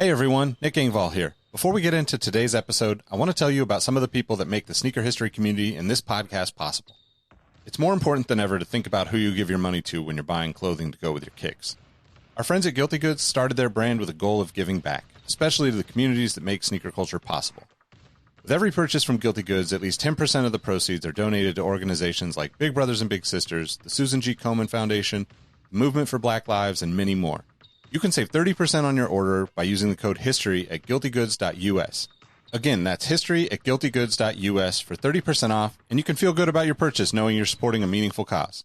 Hey everyone, Nick Engvall here. Before we get into today's episode, I want to tell you about some of the people that make the sneaker history community and this podcast possible. It's more important than ever to think about who you give your money to when you're buying clothing to go with your kicks. Our friends at Guilty Goods started their brand with a goal of giving back, especially to the communities that make sneaker culture possible. With every purchase from Guilty Goods, at least 10% of the proceeds are donated to organizations like Big Brothers and Big Sisters, the Susan G. Komen Foundation, the Movement for Black Lives, and many more. You can save 30% on your order by using the code HISTORY at guiltygoods.us. Again, that's history at guiltygoods.us for 30% off, and you can feel good about your purchase knowing you're supporting a meaningful cause.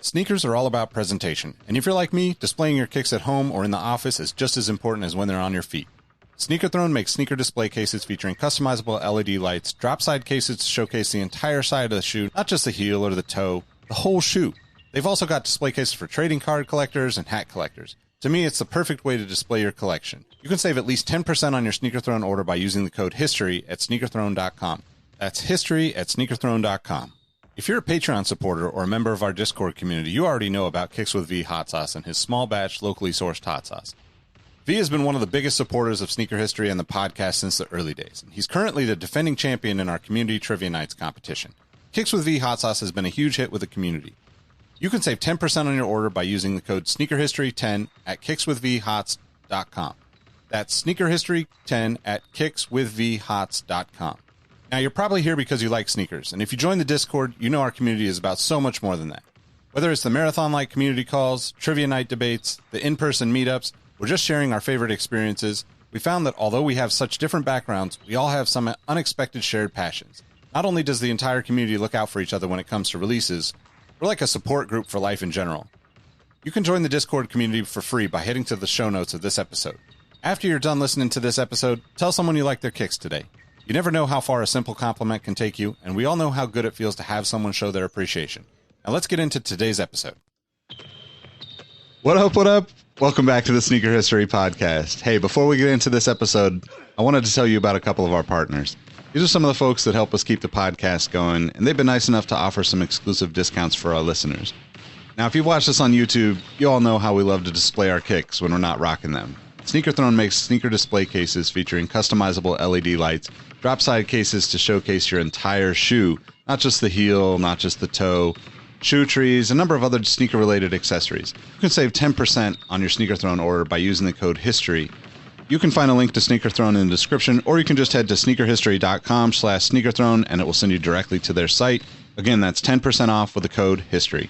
Sneakers are all about presentation, and if you're like me, displaying your kicks at home or in the office is just as important as when they're on your feet. Sneaker Throne makes sneaker display cases featuring customizable LED lights, drop-side cases to showcase the entire side of the shoe, not just the heel or the toe, the whole shoe. They've also got display cases for trading card collectors and hat collectors. To me, it's the perfect way to display your collection. You can save at least 10% on your Sneaker Throne order by using the code HISTORY at sneakerthrone.com. That's history at sneakerthrone.com. If you're a Patreon supporter or a member of our Discord community, you already know about Kicks with V hot sauce and his small batch, locally sourced hot sauce. V has been one of the biggest supporters of sneaker history and the podcast since the early days. He's currently the defending champion in our community trivia nights competition. Kicks with V hot sauce has been a huge hit with the community. You can save 10% on your order by using the code SneakerHistory10 at kickswithvhots.com. That's SneakerHistory10 at kickswithvhots.com. Now, you're probably here because you like sneakers, and if you join the Discord, you know our community is about so much more than that. Whether it's the marathon-like community calls, trivia night debates, the in-person meetups, or just sharing our favorite experiences, we found that although we have such different backgrounds, we all have some unexpected shared passions. Not only does the entire community look out for each other when it comes to releases, we're like a support group for life in general. You can join the Discord community for free by heading to the show notes of this episode. After you're done listening to this episode, tell someone you like their kicks today. You never know how far a simple compliment can take you, and we all know how good it feels to have someone show their appreciation. Now let's get into today's episode. What up, what up? Welcome back to the Sneaker History Podcast. Hey, before we get into this episode, I wanted to tell you about a couple of our partners. These are some of the folks that help us keep the podcast going, and they've been nice enough to offer some exclusive discounts for our listeners. Now, if you've watched us on YouTube, you all know how we love to display our kicks when we're not rocking them. Sneaker Throne makes sneaker display cases featuring customizable LED lights, drop-side cases to showcase your entire shoe, not just the heel, not just the toe, shoe trees, a number of other sneaker-related accessories. You can save 10% on your Sneaker Throne order by using the code HISTORY. You can find a link to Sneaker Throne in the description, or you can just head to sneakerhistory.com/sneakerthrone and it will send you directly to their site. Again, that's 10% off with the code HISTORY.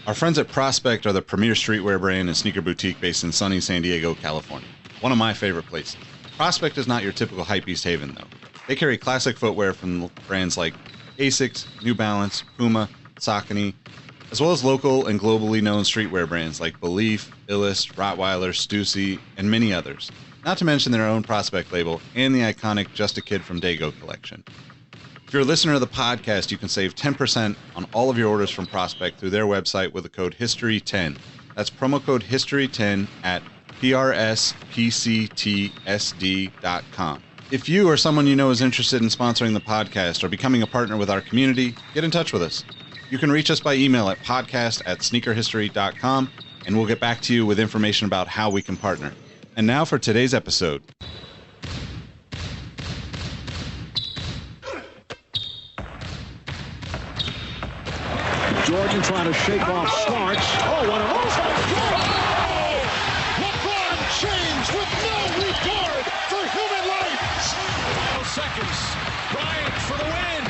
Our friends at Prospect are the premier streetwear brand and sneaker boutique based in sunny San Diego, California. One of my favorite places. Prospect is not your typical hypebeast haven, though. They carry classic footwear from brands like Asics, New Balance, Puma, Saucony, as well as local and globally known streetwear brands like Belief, Illust, Rottweiler, Stussy, and many others. Not to mention their own Prospect label and the iconic Just a Kid from Dago collection. If you're a listener of the podcast, you can save 10% on all of your orders from Prospect through their website with the code HISTORY10. That's promo code HISTORY10 at PRSPCTSD.com. If you or someone you know is interested in sponsoring the podcast or becoming a partner with our community, get in touch with us. You can reach us by email at podcast@sneakerhistory.com, and we'll get back to you with information about how we can partner. And now for today's episode. Jordan trying to shake off Starks. Oh, what a move! LeBron James with no regard for human life. 12 seconds. Bryant for the win.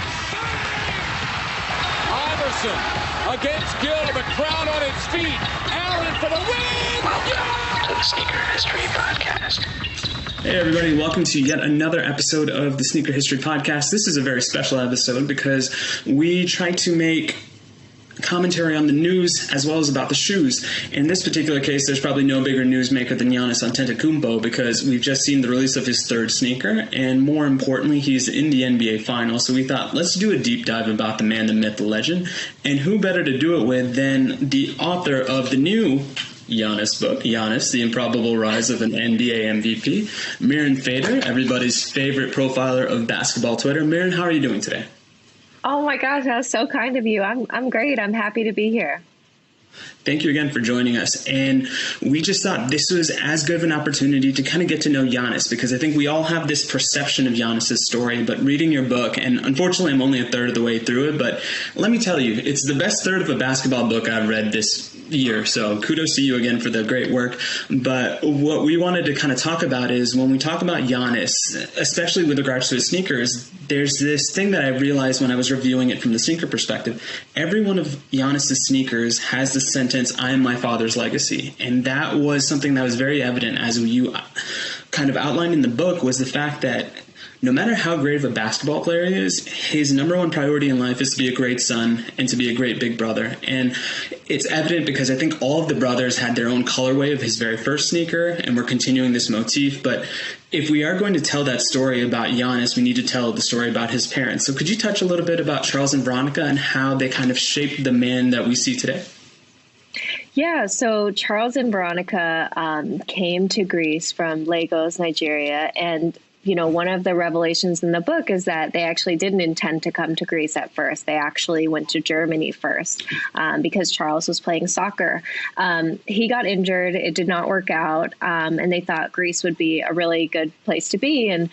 Iverson against Gill. The crowd on its feet. Allen for the win. Welcome to the Sneaker History Podcast. Hey everybody, welcome to yet another episode of the Sneaker History Podcast. This is a very special episode because we try to make commentary on the news as well as about the shoes. In this particular case, there's probably no bigger newsmaker than Giannis Antetokounmpo because we've just seen the release of his third sneaker, and more importantly, he's in the NBA Finals. So we thought, let's do a deep dive about the man, the myth, the legend, and who better to do it with than the author of the new Giannis book, Giannis, The Improbable Rise of an NBA MVP, Mirin Fader, everybody's favorite profiler of basketball Twitter. Mirin, how are you doing today? Oh my gosh, that was so kind of you. I'm great. I'm happy to be here. Thank you again for joining us. And we just thought this was as good of an opportunity to kind of get to know Giannis, because I think we all have this perception of Giannis's story, but reading your book, and unfortunately I'm only a third of the way through it, but let me tell you, it's the best third of a basketball book I've read this year. So kudos to you again for the great work. But what we wanted to kind of talk about is when we talk about Giannis, especially with regards to his sneakers, there's this thing that I realized when I was reviewing it from the sneaker perspective. Every one of Giannis's sneakers has the sentence, "I am my father's legacy." And that was something that was very evident as you kind of outlined in the book, was the fact that no matter how great of a basketball player he is, his number one priority in life is to be a great son and to be a great big brother. And it's evident because I think all of the brothers had their own colorway of his very first sneaker, and we're continuing this motif. But if we are going to tell that story about Giannis, we need to tell the story about his parents. So could you touch a little bit about Charles and Veronica and how they kind of shaped the man that we see today? Yeah, so Charles and Veronica came to Greece from Lagos, Nigeria, and one of the revelations in the book is that they actually didn't intend to come to Greece at first. They actually went to Germany first because Charles was playing soccer. He got injured. It did not work out. And they thought Greece would be a really good place to be. And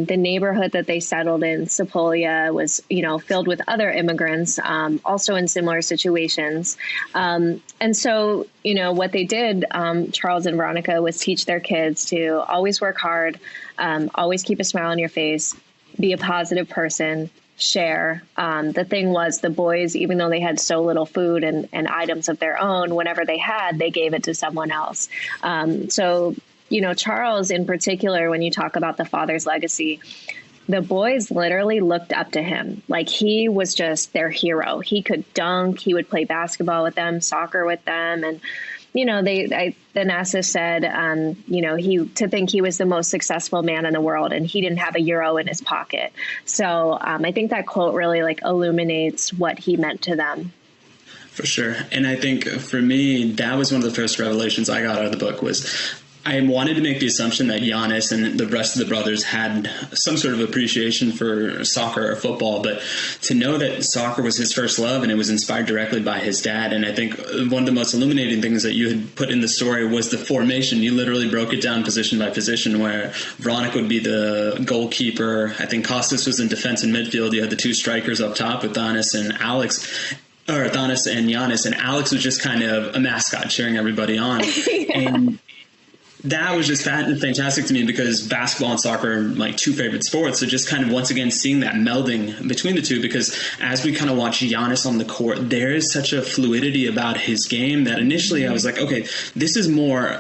the neighborhood that they settled in, Sepolia, was, filled with other immigrants, also in similar situations. And so, what they did, Charles and Veronica, was teach their kids to always work hard, always keep a smile on your face, be a positive person, share. The thing was, the boys, even though they had so little food and items of their own, whenever they had, they gave it to someone else. So, Charles in particular, when you talk about the father's legacy, the boys literally looked up to him. Like, he was just their hero. He could dunk. He would play basketball with them, soccer with them. And, the NASA said, to think he was the most successful man in the world, and he didn't have a euro in his pocket. So I think that quote really illuminates what he meant to them. For sure. And I think for me, that was one of the first revelations I got out of the book. Was I wanted to make the assumption that Giannis and the rest of the brothers had some sort of appreciation for soccer or football, but to know that soccer was his first love and it was inspired directly by his dad. And I think one of the most illuminating things that you had put in the story was the formation. You literally broke it down position by position, where Veronica would be the goalkeeper. I think Kostas was in defense and midfield. You had the two strikers up top with Giannis and Giannis, and Alex was just kind of a mascot cheering everybody on. Yeah. And that was just fantastic to me, because basketball and soccer are my two favorite sports. So just kind of once again seeing that melding between the two, because as we kind of watch Giannis on the court, there is such a fluidity about his game that initially I was like, okay, this is more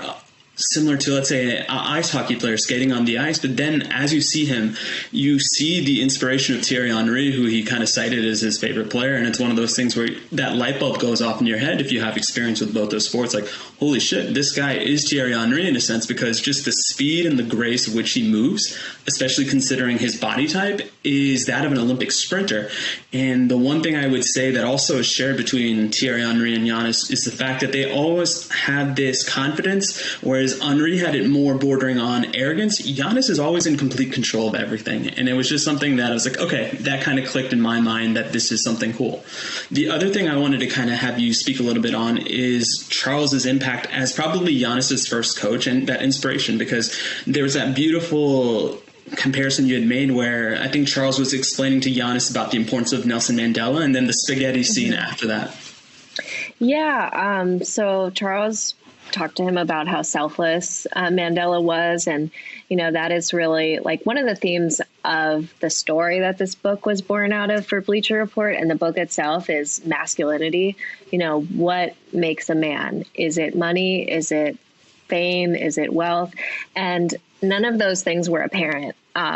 similar to, let's say, an ice hockey player skating on the ice. But then as you see him, you see the inspiration of Thierry Henry, who he kind of cited as his favorite player. And it's one of those things where that light bulb goes off in your head if you have experience with both those sports. Like, holy shit, this guy is Thierry Henry in a sense, because just the speed and the grace of which he moves, especially considering his body type, is that of an Olympic sprinter. And the one thing I would say that also is shared between Thierry Henry and Giannis is the fact that they always had this confidence, whereas Henry had it more bordering on arrogance. Giannis is always in complete control of everything. And it was just something that I was like, okay, that kind of clicked in my mind that this is something cool. The other thing I wanted to kind of have you speak a little bit on is Charles's impact as probably Giannis's first coach and that inspiration, because there was that beautiful comparison you had made where I think Charles was explaining to Giannis about the importance of Nelson Mandela, and then the spaghetti scene after that. Yeah. So Charles talked to him about how selfless Mandela was. And, that is really one of the themes of the story that this book was born out of for Bleacher Report. And the book itself is masculinity. What makes a man? Is it money? Is it fame? Is it wealth? And none of those things were apparent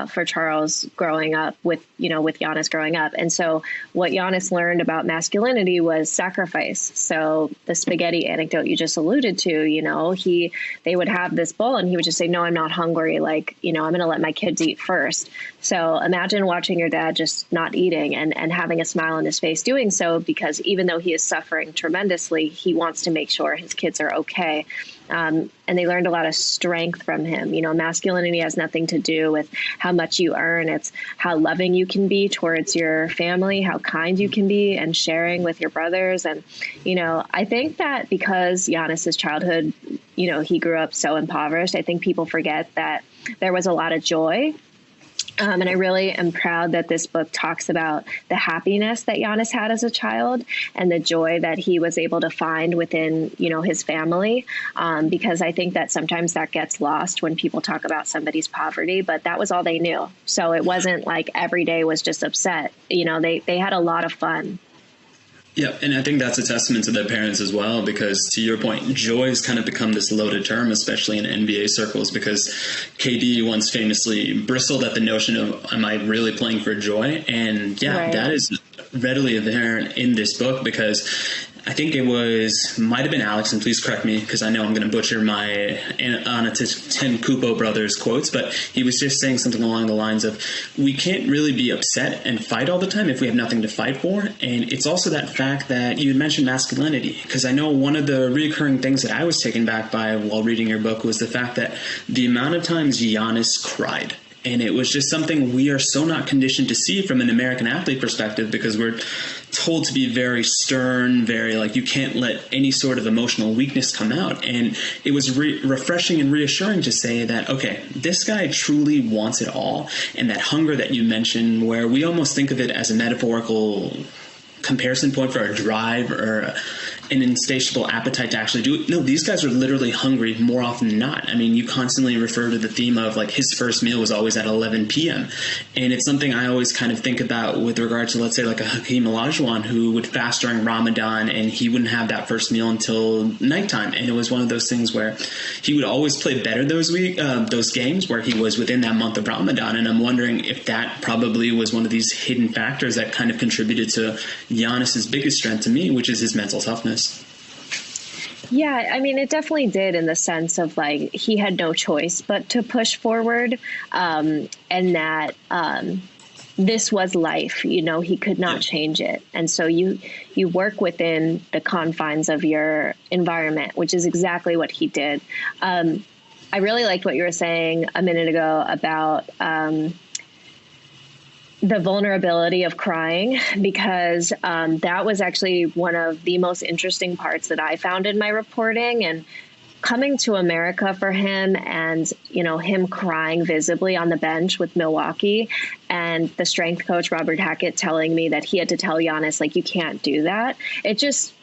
for Charles growing up with Giannis growing up. And so what Giannis learned about masculinity was sacrifice. So the spaghetti anecdote you just alluded to, they would have this bowl and he would just say, no, I'm not hungry. I'm going to let my kids eat first. So imagine watching your dad just not eating and having a smile on his face doing so, because even though he is suffering tremendously, he wants to make sure his kids are okay. And they learned a lot of strength from him. You know, masculinity has nothing to do with how much you earn. It's how loving you can be towards your family, how kind you can be, and sharing with your brothers. And, you know, I think that because Giannis's childhood, you know, he grew up so impoverished, I think people forget that there was a lot of joy. And I really am proud that this book talks about the happiness that Giannis had as a child and the joy that he was able to find within, you know, his family. Because I think that sometimes that gets lost when people talk about somebody's poverty, but that was all they knew. So it wasn't like every day was just upset. You know, they had a lot of fun. Yeah, and I think that's a testament to their parents as well, because to your point, joy has kind of become this loaded term, especially in NBA circles, because KD once famously bristled at the notion of, am I really playing for joy? And yeah, right. That is readily apparent in this book, because I think it might have been Alex, and please correct me because I know I'm going to butcher my Antetokounmpo brothers quotes, but he was just saying something along the lines of, we can't really be upset and fight all the time if we have nothing to fight for. And it's also that fact that you mentioned masculinity, because I know one of the recurring things that I was taken back by while reading your book was the fact that the amount of times Giannis cried. And it was just something we are so not conditioned to see from an American athlete perspective, because we're told to be very stern, very like you can't let any sort of emotional weakness come out. And it was refreshing and reassuring to say that, okay, this guy truly wants it all. And that hunger that you mentioned, where we almost think of it as a metaphorical comparison point for a drive or an insatiable appetite to actually do it. No, these guys are literally hungry more often than not. I mean, you constantly refer to the theme of like his first meal was always at 11 p.m. And it's something I always kind of think about with regard to, let's say, like a Hakeem Olajuwon who would fast during Ramadan and he wouldn't have that first meal until nighttime. And it was one of those things where he would always play better those games where he was within that month of Ramadan. And I'm wondering if that probably was one of these hidden factors that kind of contributed to Giannis's biggest strength to me, which is his mental toughness. Yeah, I mean, it definitely did in the sense of like he had no choice but to push forward, and that this was life. You know, he could not change it. And so you work within the confines of your environment, which is exactly what he did. I really liked what you were saying a minute ago about the vulnerability of crying, because that was actually one of the most interesting parts that I found in my reporting. And coming to America for him, and, you know, him crying visibly on the bench with Milwaukee, and the strength coach, Robert Hackett, telling me that he had to tell Giannis, like, you can't do that.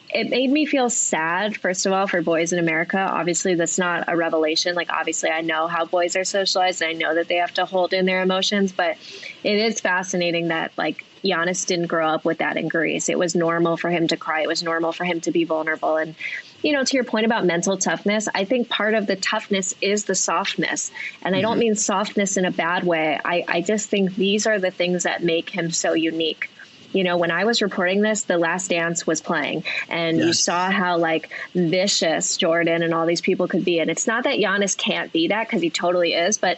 It made me feel sad, first of all, for boys in America. Obviously, that's not a revelation. Like, obviously, I know how boys are socialized, and I know that they have to hold in their emotions. But it is fascinating that, like, Giannis didn't grow up with that in Greece. It was normal for him to cry. It was normal for him to be vulnerable. And, you know, to your point about mental toughness, I think part of the toughness is the softness. And I don't mean softness in a bad way. I just think these are the things that make him so unique. You know, when I was reporting this, The Last Dance was playing, and you saw how like vicious Jordan and all these people could be. And it's not that Giannis can't be that, because he totally is, but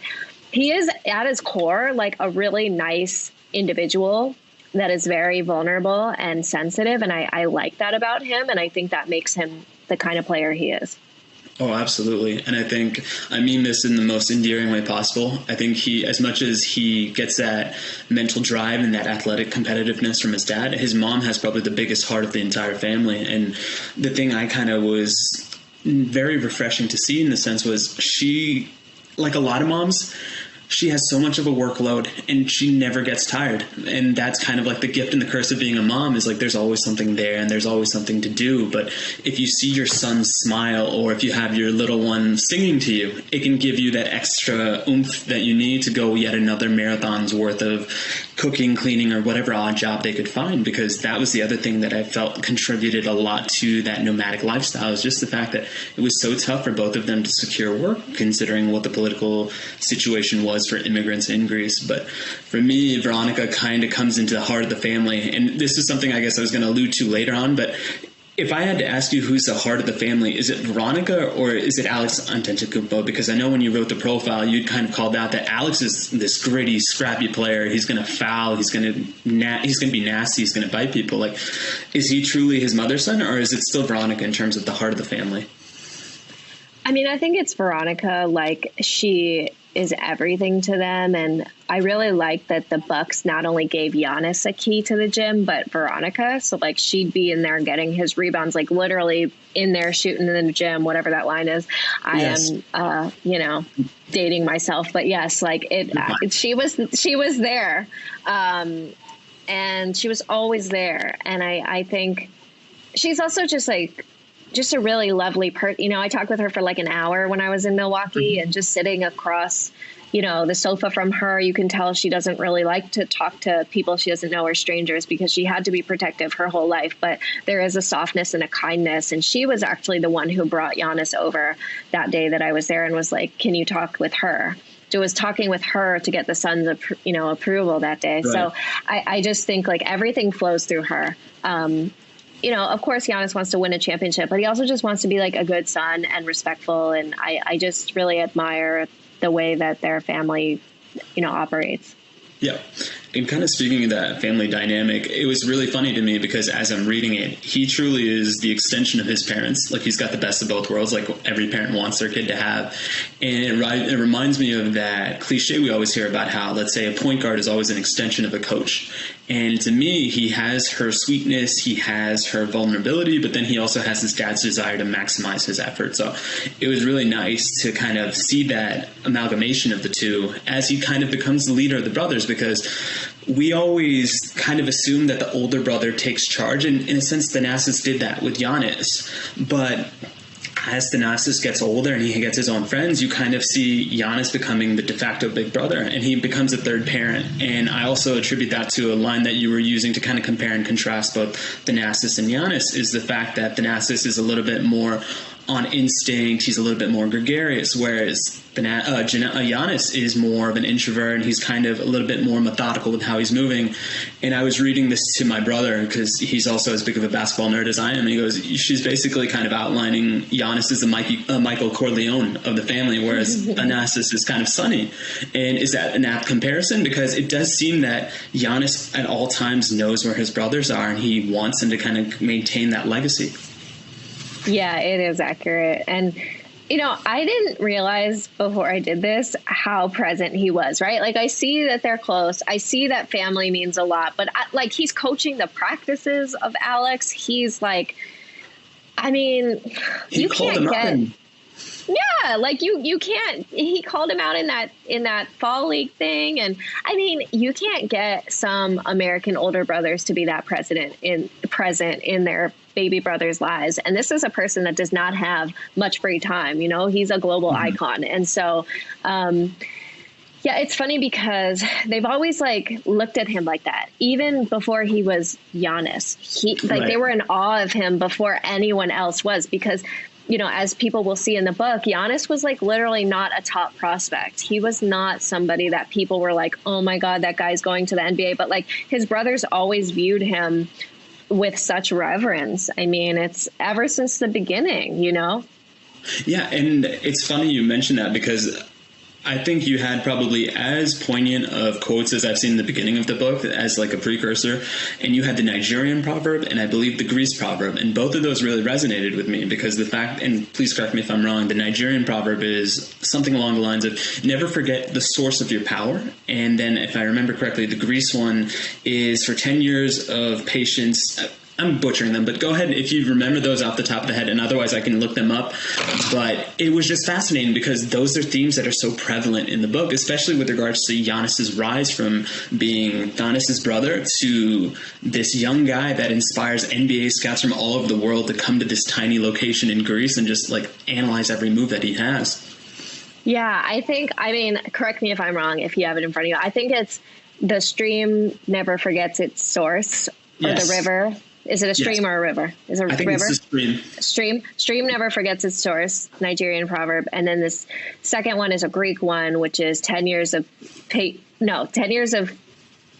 he is at his core like a really nice individual that is very vulnerable and sensitive. And I like that about him. And I think that makes him the kind of player he is. Oh, absolutely. And I mean this in the most endearing way possible. I think as much as he gets that mental drive and that athletic competitiveness from his dad, his mom has probably the biggest heart of the entire family. And the thing I kind of was very refreshing to see in the sense was she, like a lot of moms, she has so much of a workload and she never gets tired. And that's kind of like the gift and the curse of being a mom, is like there's always something there and there's always something to do. But if you see your son smile, or if you have your little one singing to you, it can give you that extra oomph that you need to go yet another marathon's worth of cooking, cleaning, or whatever odd job they could find. Because that was the other thing that I felt contributed a lot to that nomadic lifestyle, is just the fact that it was so tough for both of them to secure work, considering what the political situation was for immigrants in Greece. But for me, Veronica kind of comes into the heart of the family. And this is something I guess I was going to allude to later on, but if I had to ask you who's the heart of the family, is it Veronica or is it Alex Antetokounmpo? Because I know when you wrote the profile, you'd kind of called out that Alex is this gritty, scrappy player. He's going to foul. He's going to be nasty. He's going to bite people. Like, is he truly his mother's son, or is it still Veronica in terms of the heart of the family? I mean, I think it's Veronica. Like, she is everything to them. And I really like that the Bucks not only gave Giannis a key to the gym, but Veronica. So, like, she'd be in there getting his rebounds, like, literally in there shooting in the gym, whatever that line is. Yes. I am, dating myself. But, yes, like, she was there. And she was always there. And I think she's also just a really lovely person. I talked with her for like an hour when I was in Milwaukee, and just sitting across, the sofa from her, you can tell she doesn't really like to talk to people she doesn't know or strangers, because she had to be protective her whole life. But there is a softness and a kindness. And she was actually the one who brought Giannis over that day that I was there and was like, can you talk with her? So I was talking with her to get the Suns, approval that day. Right. So I just think like everything flows through her. Of course, Giannis wants to win a championship, but he also just wants to be like a good son and respectful. And I just really admire the way that their family, operates. Yeah. And kind of speaking of that family dynamic, it was really funny to me because as I'm reading it, he truly is the extension of his parents. Like, he's got the best of both worlds, like every parent wants their kid to have. And it reminds me of that cliche we always hear about how, let's say, a point guard is always an extension of a coach. And to me, he has her sweetness, he has her vulnerability, but then he also has his dad's desire to maximize his effort. So it was really nice to kind of see that amalgamation of the two as he kind of becomes the leader of the brothers, because we always kind of assume that the older brother takes charge. And in a sense, Thanasis did that with Giannis. But as Thanasis gets older and he gets his own friends, you kind of see Giannis becoming the de facto big brother, and he becomes a third parent. And I also attribute that to a line that you were using to kind of compare and contrast both Thanasis and Giannis, is the fact that Thanasis is a little bit more on instinct, he's a little bit more gregarious, whereas Giannis is more of an introvert, and he's kind of a little bit more methodical with how he's moving. And I was reading this to my brother because he's also as big of a basketball nerd as I am, and he goes, she's basically kind of outlining Giannis as the Michael Corleone of the family, whereas Thanasis is kind of Sonny. And is that an apt comparison? Because it does seem that Giannis at all times knows where his brothers are, and he wants them to kind of maintain that legacy. Yeah, it is accurate. And, I didn't realize before I did this how present he was, right? Like, I see that they're close. I see that family means a lot. But, he's coaching the practices of Alex. He's like, you can't get... Yeah, like you can't. He called him out in that fall league thing, and you can't get some American older brothers to be that present in their baby brothers' lives. And this is a person that does not have much free time. He's a global icon, and so. Yeah, it's funny because they've always looked at him like that, even before he was Giannis. They were in awe of him before anyone else was, because. As people will see in the book, Giannis was literally not a top prospect. He was not somebody that people were like, oh my God, that guy's going to the NBA. But his brothers always viewed him with such reverence. It's ever since the beginning, Yeah. And it's funny you mentioned that, because I think you had probably as poignant of quotes as I've seen in the beginning of the book as a precursor. And you had the Nigerian proverb and I believe the Greece proverb. And both of those really resonated with me, because the fact, and please correct me if I'm wrong, the Nigerian proverb is something along the lines of never forget the source of your power. And then if I remember correctly, the Greece one is for 10 years of patience. I'm butchering them, but go ahead if you remember those off the top of the head, and otherwise I can look them up. But it was just fascinating because those are themes that are so prevalent in the book, especially with regards to Giannis's rise from being Giannis's brother to this young guy that inspires NBA scouts from all over the world to come to this tiny location in Greece and just analyze every move that he has. Yeah, I think, correct me if I'm wrong if you have it in front of you. I think it's the stream never forgets its source, or the river. Is it a stream or a river? Is it a river? I think it's a stream. Stream never forgets its source, Nigerian proverb. And then this second one is a Greek one, which is 10 years of 10 years of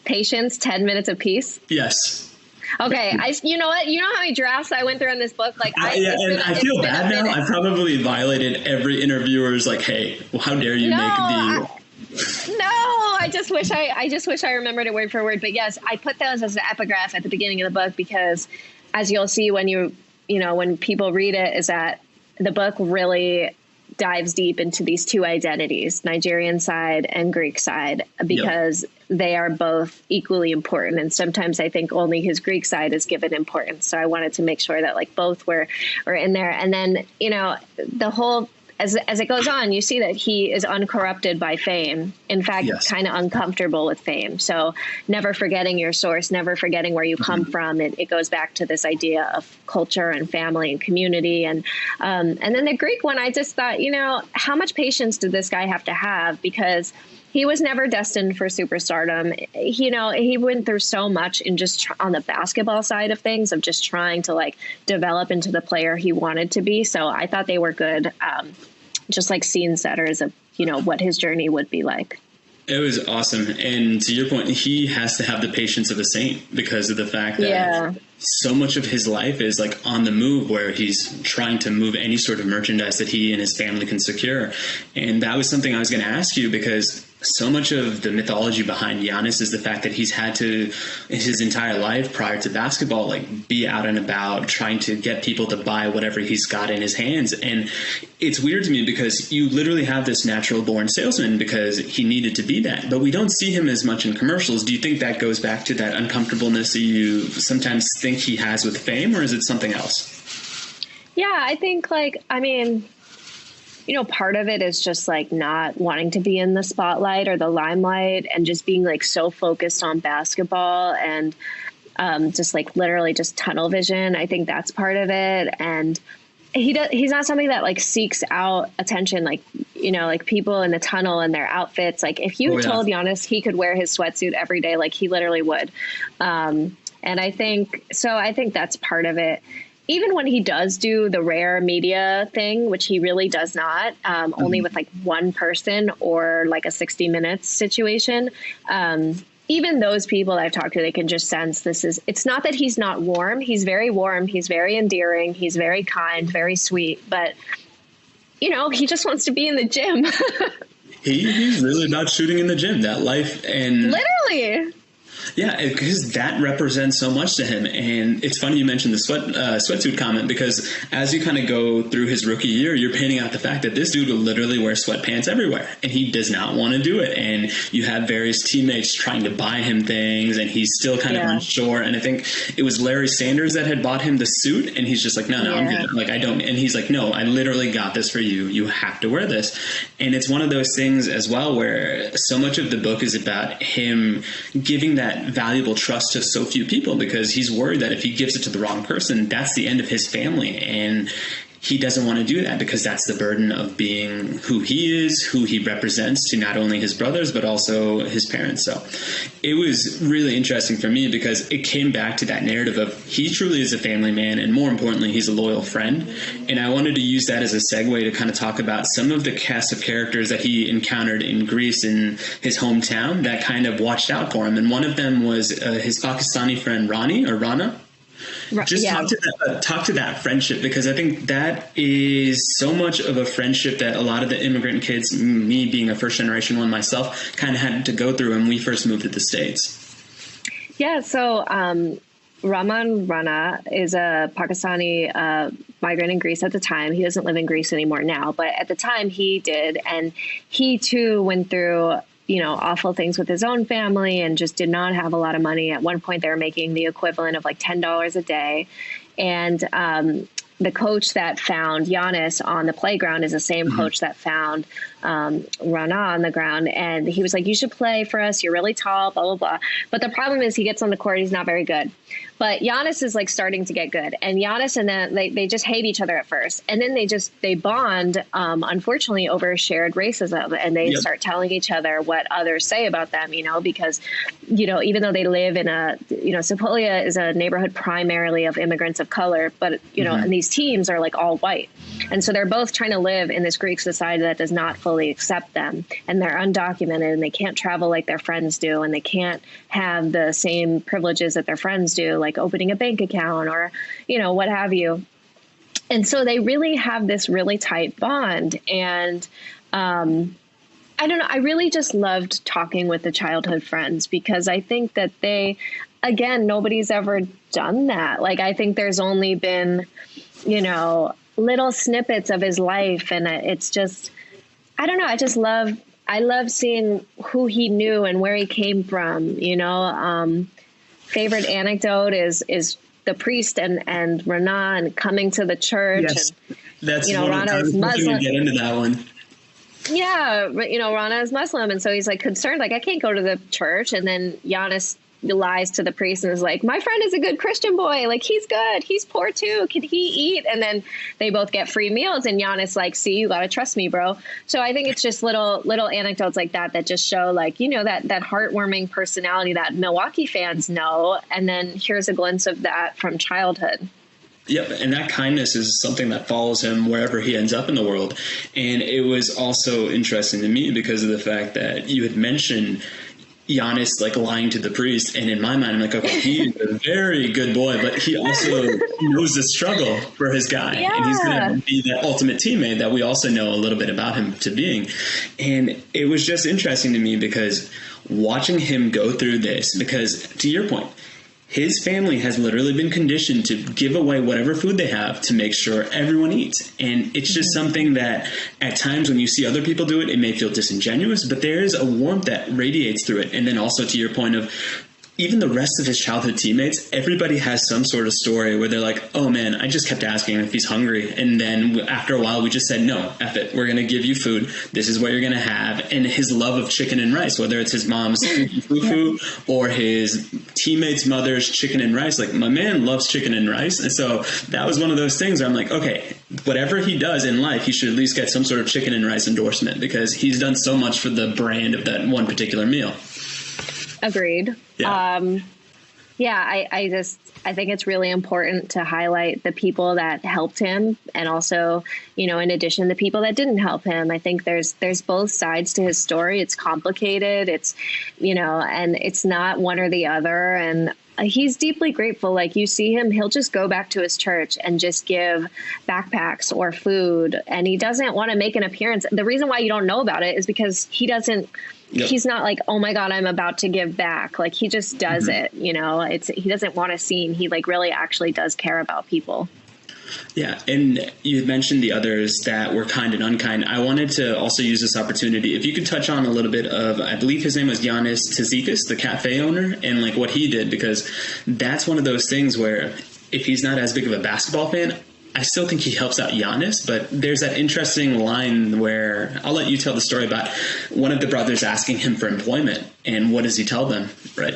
patience, 10 minutes of peace. Yes. Okay. You know what? You know how many drafts I went through in this book? I feel bad now. I probably violated every interviewer's hey, well, how dare you make the... No, I just wish I remembered it word for word. But yes, I put those as an epigraph at the beginning of the book because, as you'll see when when people read it, is that the book really dives deep into these two identities, Nigerian side and Greek side, because they are both equally important. And sometimes I think only his Greek side is given importance. So I wanted to make sure that like both were in there. And then, you know, the whole, as it goes on, you see that he is uncorrupted by fame. In fact, kind of uncomfortable with fame. So never forgetting your source, never forgetting where you come from. It goes back to this idea of culture and family and community. And then the Greek one, I just thought, you know, how much patience did this guy have to have? Because he was never destined for superstardom. You know, he went through so much in just on the basketball side of things, of just trying to like develop into the player he wanted to be. So I thought they were good, just like scene setters of, you know, what his journey would be like. It was awesome. And to your point, he has to have the patience of a saint because of the fact that so much of his life is like on the move, where he's trying to move any sort of merchandise that he and his family can secure. And that was something I was going to ask you, because so much of the mythology behind Giannis is the fact that he's had to, his entire life prior to basketball, like be out and about trying to get people to buy whatever he's got in his hands. And it's weird to me because you literally have this natural born salesman because he needed to be that, but we don't see him as much in commercials. Do you think that goes back to that uncomfortableness that you sometimes think he has with fame, or is it something else? Yeah, I think like, I mean, you know, part of it is just like not wanting to be in the spotlight or the limelight and just being like so focused on basketball and just like literally just tunnel vision. I think that's part of it. And he's not somebody that like seeks out attention, like, you know, like people in the tunnel and their outfits. Like if you told Giannis he could wear his sweatsuit every day, like he literally would. And I think that's part of it. Even when he does do the rare media thing, which he really does not, only with like one person or like a 60 Minutes situation, even those people I've talked to, they can just sense it's not that he's not warm. He's very warm. He's very endearing. He's very kind, very sweet. But, you know, he just wants to be in the gym. He's really about shooting in the gym, that life. And literally. Yeah, because that represents so much to him. And it's funny you mentioned the sweatsuit comment, because as you kind of go through his rookie year, you're painting out the fact that this dude will literally wear sweatpants everywhere, and he does not want to do it. And you have various teammates trying to buy him things, and he's still kind of unsure. And I think it was Larry Sanders that had bought him the suit, and he's just like, no, I'm good. Like, I don't. And he's like, no, I literally got this for you. You have to wear this. And it's one of those things as well where so much of the book is about him giving that valuable trust to so few people, because he's worried that if he gives it to the wrong person, that's the end of his family. And he doesn't want to do that, because that's the burden of being who he is, who he represents to not only his brothers, but also his parents. So it was really interesting for me, because it came back to that narrative of he truly is a family man, and more importantly, he's a loyal friend. And I wanted to use that as a segue to kind of talk about some of the cast of characters that he encountered in Greece, in his hometown, that kind of watched out for him. And one of them was his Pakistani friend Rana. Just talk to that friendship, because I think that is so much of a friendship that a lot of the immigrant kids, me being a first generation one myself, kind of had to go through when we first moved to the States. Yeah. So Rahman Rana is a Pakistani migrant in Greece at the time. He doesn't live in Greece anymore now, but at the time he did. And he too went through, you know, awful things with his own family and just did not have a lot of money. At one point, they were making the equivalent of like $10 a day. And the coach that found Giannis on the playground is the same coach that found Rana on the ground. And he was like, you should play for us. You're really tall, blah, blah, blah. But the problem is he gets on the court. He's not very good. But Giannis is like starting to get good. And Giannis and then they just hate each other at first. And then they bond, unfortunately, over shared racism. And they start telling each other what others say about them, you know, because, you know, even though they live in Sepolia is a neighborhood primarily of immigrants of color, but, you know, and these teams are like all white. And so they're both trying to live in this Greek society that does not fully accept them. And they're undocumented, and they can't travel like their friends do. And they can't have the same privileges that their friends do, like opening a bank account or, you know, what have you. And so they really have this really tight bond. And I don't know, I really just loved talking with the childhood friends, because I think that nobody's ever done that. Like, I think there's only been, you know, little snippets of his life. And it's just, I don't know. I love seeing who he knew and where he came from, favorite anecdote is the priest and Rana and coming to the church. Yes. And, that's Rana is Muslim. Get into that one. Yeah. Rana is Muslim. And so he's like concerned, like, I can't go to the church. And then Giannis lies to the priest and is like, my friend is a good Christian boy. Like, he's good. He's poor too. Can he eat? And then they both get free meals. And Giannis like, see, you got to trust me, bro. So I think it's just little anecdotes like that just show like, that heartwarming personality that Milwaukee fans know. And then here's a glimpse of that from childhood. Yep, and that kindness is something that follows him wherever he ends up in the world. And it was also interesting to me because of the fact that you had mentioned Giannis like lying to the priest, and in my mind I'm like, okay, he's a very good boy, but he also knows the struggle for his guy. Yeah. And he's going to be that ultimate teammate that we also know a little bit about him to being. And it was just interesting to me because watching him go through this, because to your point, his family has literally been conditioned to give away whatever food they have to make sure everyone eats. And it's just something that at times when you see other people do it, it may feel disingenuous, but there is a warmth that radiates through it. And then also to your point of even the rest of his childhood teammates, everybody has some sort of story where they're like, oh man, I just kept asking him if he's hungry. And then after a while, we just said, no, F it. We're going to give you food. This is what you're going to have. And his love of chicken and rice, whether it's his mom's fufu or his teammates' mother's chicken and rice, like my man loves chicken and rice. And so that was one of those things where I'm like, okay, whatever he does in life, he should at least get some sort of chicken and rice endorsement because he's done so much for the brand of that one particular meal. Agreed. Yeah. I think it's really important to highlight the people that helped him and also, in addition, the people that didn't help him. I think there's both sides to his story. It's complicated. It's, and it's not one or the other. And he's deeply grateful. Like you see him, he'll just go back to his church and just give backpacks or food. And he doesn't want to make an appearance. The reason why you don't know about it is because he doesn't. Yep. He's not like, oh my God, I'm about to give back. Like he just does it, he doesn't want a scene. He like really actually does care about people. Yeah. And you mentioned the others that were kind and unkind. I wanted to also use this opportunity. If you could touch on a little bit of, I believe his name was Giannis Antetokounmpo, the cafe owner, and like what he did, because that's one of those things where if he's not as big of a basketball fan, I still think he helps out Giannis, but there's that interesting line where I'll let you tell the story about one of the brothers asking him for employment, and what does he tell them, right?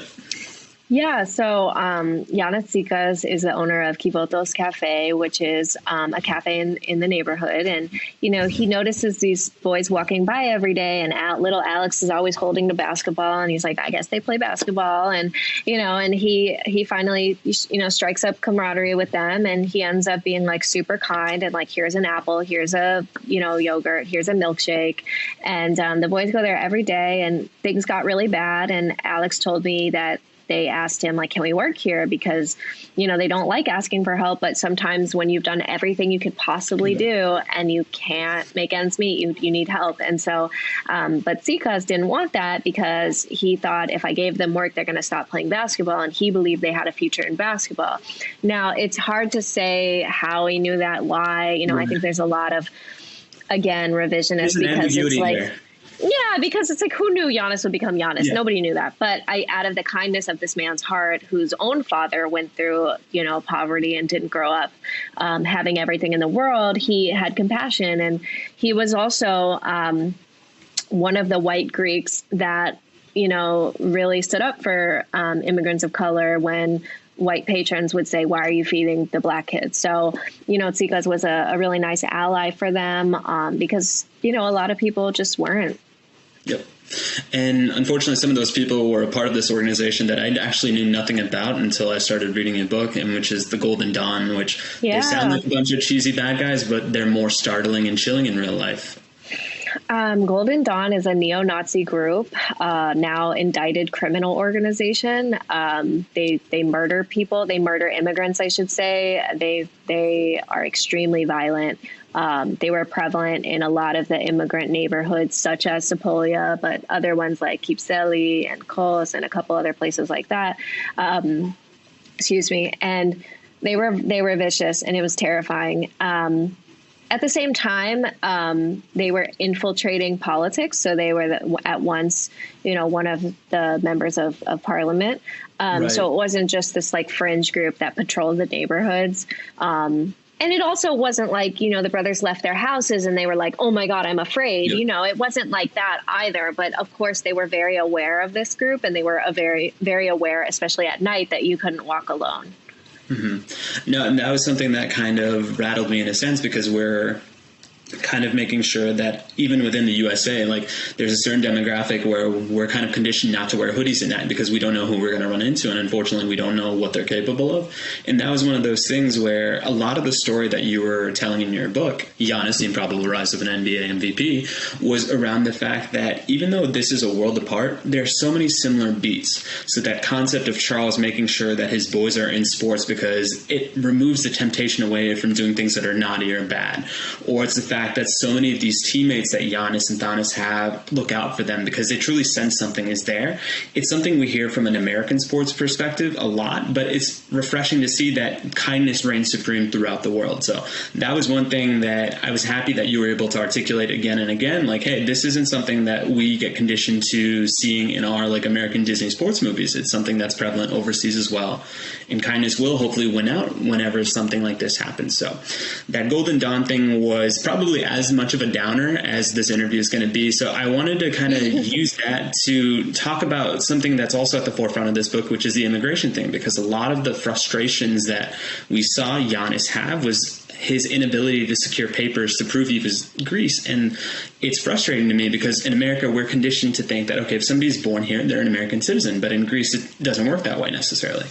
Yeah, so Giannis Antetokounmpo is the owner of Kivotos Cafe, which is a cafe in the neighborhood. And, he notices these boys walking by every day, and little Alex is always holding the basketball. And he's like, I guess they play basketball. And, and he finally, strikes up camaraderie with them. And he ends up being like super kind and like, here's an apple, here's a, yogurt, here's a milkshake. And the boys go there every day, and things got really bad. And Alex told me that they asked him, like, can we work here? Because, they don't like asking for help. But sometimes when you've done everything you could possibly do and you can't make ends meet, you need help. And so, but Antetokounmpo didn't want that because he thought if I gave them work, they're going to stop playing basketball. And he believed they had a future in basketball. Now, it's hard to say how he knew that, why. I think there's a lot of, again, revisionist because it's like, there. Yeah, because it's like, who knew Giannis would become Giannis? Yeah. Nobody knew that. But out of the kindness of this man's heart, whose own father went through, poverty and didn't grow up having everything in the world, he had compassion. And he was also one of the white Greeks that, really stood up for immigrants of color when white patrons would say, why are you feeding the black kids? So, Antetokounmpo was a really nice ally for them because, a lot of people just weren't. Yep. And unfortunately, some of those people were a part of this organization that I actually knew nothing about until I started reading a book, and which is the Golden Dawn, which they sound like a bunch of cheesy bad guys, but they're more startling and chilling in real life. Golden Dawn is a neo-Nazi group, now indicted criminal organization. They murder people. They murder immigrants, I should say. They are extremely violent. They were prevalent in a lot of the immigrant neighborhoods, such as Sepolia, but other ones like Kypseli and Kos and a couple other places like that. And they were vicious, and it was terrifying. at the same time, they were infiltrating politics. So they were at once, one of the members of parliament. Right. So it wasn't just this like fringe group that patrolled the neighborhoods. And it also wasn't like, the brothers left their houses and they were like, oh, my God, I'm afraid. Yeah. It wasn't like that either. But of course, they were very aware of this group, and they were very, very aware, especially at night, that you couldn't walk alone. Mm-hmm. No, and that was something that kind of rattled me in a sense, because we're kind of making sure that even within the USA, like there's a certain demographic where we're kind of conditioned not to wear hoodies at night because we don't know who we're going to run into. And unfortunately, we don't know what they're capable of. And that was one of those things where a lot of the story that you were telling in your book, Giannis, the Improbable Rise of an NBA MVP, was around the fact that even though this is a world apart, there are so many similar beats. So that concept of Charles making sure that his boys are in sports because it removes the temptation away from doing things that are naughty or bad. Or it's the fact that so many of these teammates that Giannis and Giannis have look out for them because they truly sense something is there. It's something we hear from an American sports perspective a lot, but it's refreshing to see that kindness reigns supreme throughout the world. So that was one thing that I was happy that you were able to articulate again and again, like, hey, this isn't something that we get conditioned to seeing in our like American Disney sports movies. It's something that's prevalent overseas as well. And kindness will hopefully win out whenever something like this happens. So that Golden Dawn thing was probably as much of a downer as this interview is going to be. So I wanted to kind of use that to talk about something that's also at the forefront of this book, which is the immigration thing, because a lot of the frustrations that we saw Giannis have was his inability to secure papers to prove he was Greece. And it's frustrating to me because in America, we're conditioned to think that, okay, if somebody's born here, they're an American citizen. But in Greece, it doesn't work that way necessarily.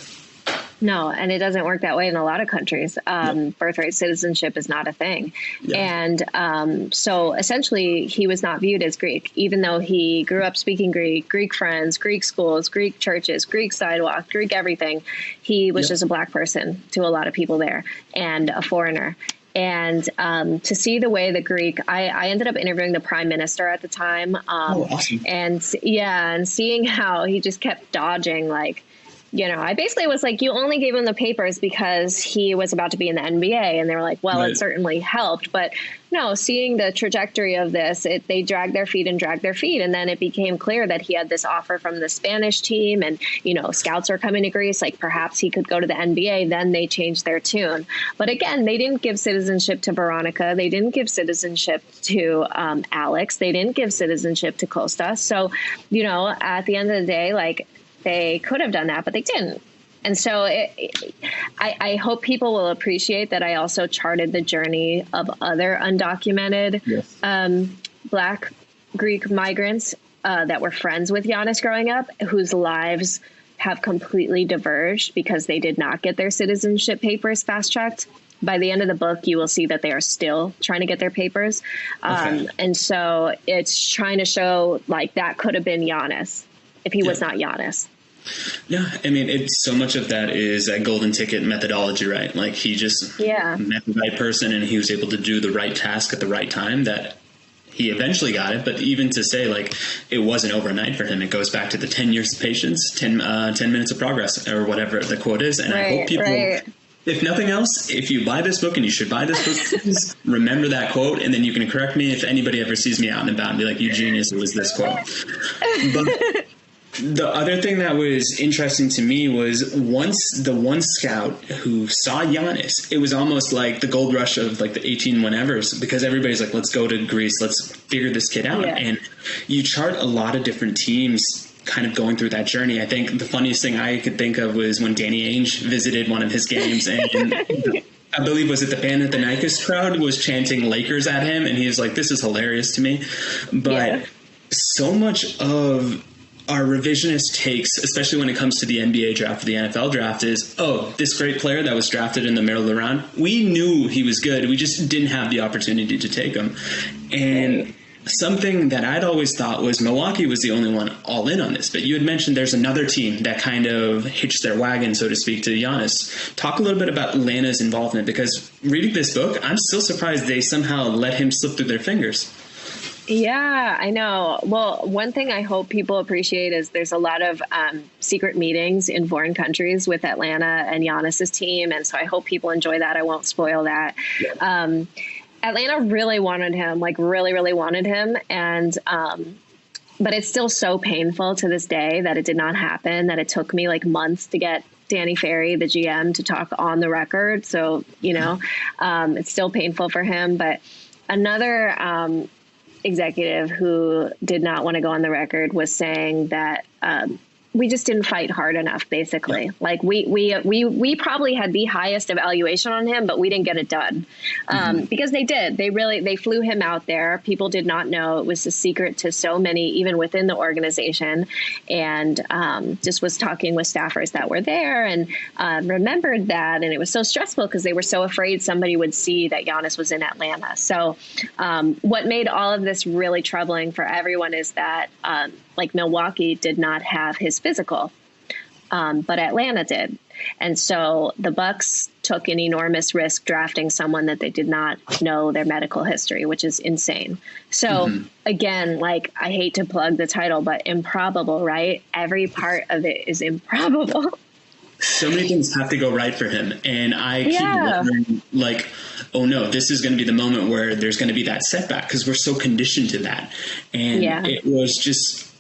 No, and it doesn't work that way in a lot of countries. Birthright citizenship is not a thing. Yeah. And so essentially he was not viewed as Greek, even though he grew up speaking Greek, Greek friends, Greek schools, Greek churches, Greek sidewalk, Greek everything. He was just a black person to a lot of people there and a foreigner. And to see the way the Greek, I ended up interviewing the prime minister at the time. Awesome. And seeing how he just kept dodging, like, I basically was like, you only gave him the papers because he was about to be in the NBA. And they were like, well, It certainly helped. But no, seeing the trajectory of this, they dragged their feet. And then it became clear that he had this offer from the Spanish team and, scouts are coming to Greece, like perhaps he could go to the NBA. Then they changed their tune. But again, they didn't give citizenship to Veronica. They didn't give citizenship to Alex. They didn't give citizenship to Kostas. So, at the end of the day, like, they could have done that, but they didn't. And so I hope people will appreciate that I also charted the journey of other undocumented Black Greek migrants that were friends with Giannis growing up, whose lives have completely diverged because they did not get their citizenship papers fast-tracked. By the end of the book, you will see that they are still trying to get their papers. And so it's trying to show, like, that could have been Giannis if he was not Giannis. Yeah, I mean, it's so much of that is a golden ticket methodology, right? Like he just met the right person and he was able to do the right task at the right time that he eventually got it. But even to say, like, it wasn't overnight for him, it goes back to the 10 years of patience, 10 minutes of progress, or whatever the quote is. And I hope people, if nothing else, if you buy this book, and you should buy this book, please remember that quote, and then you can correct me if anybody ever sees me out and about and be like, you genius, it was this quote. But the other thing that was interesting to me was once the one scout who saw Giannis, it was almost like the gold rush of like the 18 whenevers, because everybody's like, let's go to Greece, let's figure this kid out. Yeah. And you chart a lot of different teams kind of going through that journey. I think the funniest thing I could think of was when Danny Ainge visited one of his games and I believe was it the Panathinaikos crowd was chanting Lakers at him, and he was like, this is hilarious to me. But so much of our revisionist takes, especially when it comes to the NBA draft or the NFL draft, is, oh, this great player that was drafted in the middle of the round, we knew he was good. We just didn't have the opportunity to take him. And something that I'd always thought was Milwaukee was the only one all in on this. But you had mentioned there's another team that kind of hitched their wagon, so to speak, to Giannis. Talk a little bit about Atlanta's involvement, because reading this book, I'm still surprised they somehow let him slip through their fingers. Yeah, I know. Well, one thing I hope people appreciate is there's a lot of secret meetings in foreign countries with Atlanta and Giannis's team. And so I hope people enjoy that. I won't spoil that. Yeah. Atlanta really wanted him, like really, really wanted him. And, but it's still so painful to this day that it did not happen, that it took me like months to get Danny Ferry, the GM, to talk on the record. So, it's still painful for him. But another executive who did not want to go on the record was saying that we just didn't fight hard enough, basically. Like we probably had the highest evaluation on him, but we didn't get it done because they did. They flew him out there. People did not know. It was a secret to so many, even within the organization. And just was talking with staffers that were there and remembered that. And it was so stressful because they were so afraid somebody would see that Giannis was in Atlanta. So what made all of this really troubling for everyone is that Milwaukee did not have his physical, but Atlanta did. And so the Bucks took an enormous risk drafting someone that they did not know their medical history, which is insane. So again, I hate to plug the title, but Improbable, right? Every part of it is improbable. So many things have to go right for him. And I keep wondering, oh no, this is going to be the moment where there's going to be that setback because we're so conditioned to that. And it was just,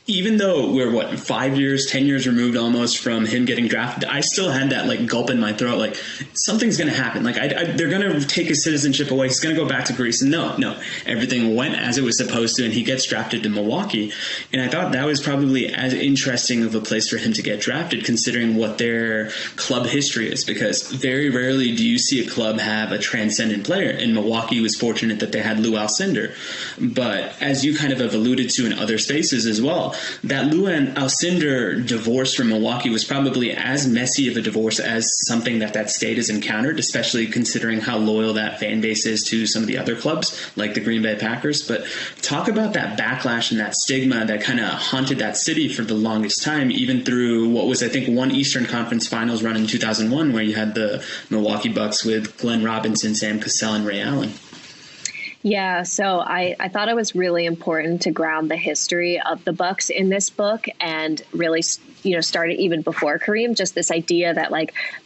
even though we're 10 years removed almost from him getting drafted, I still had that gulp in my throat. Something's going to happen. They're going to take his citizenship away. He's going to go back to Greece. And no, everything went as it was supposed to. And he gets drafted to Milwaukee. And I thought that was probably as interesting of a place for him to get drafted, considering what their club history is, because very rarely do you see a club have a transcendent player. And Milwaukee was fortunate that they had Lou Alcindor. But as you kind of have alluded to in other spaces as well, that Lou Alcindor divorce from Milwaukee was probably as messy of a divorce as something that state has encountered, especially considering how loyal that fan base is to some of the other clubs, like the Green Bay Packers. But talk about that backlash and that stigma that kind of haunted that city for the longest time, even through what was, I think, one Eastern Conference Finals run in 2001, where you had the Milwaukee Bucks with Glenn Robinson, Sam Cassell, and Ray Allen. Yeah, so I thought it was really important to ground the history of the Bucks in this book and really, started even before Kareem, just this idea that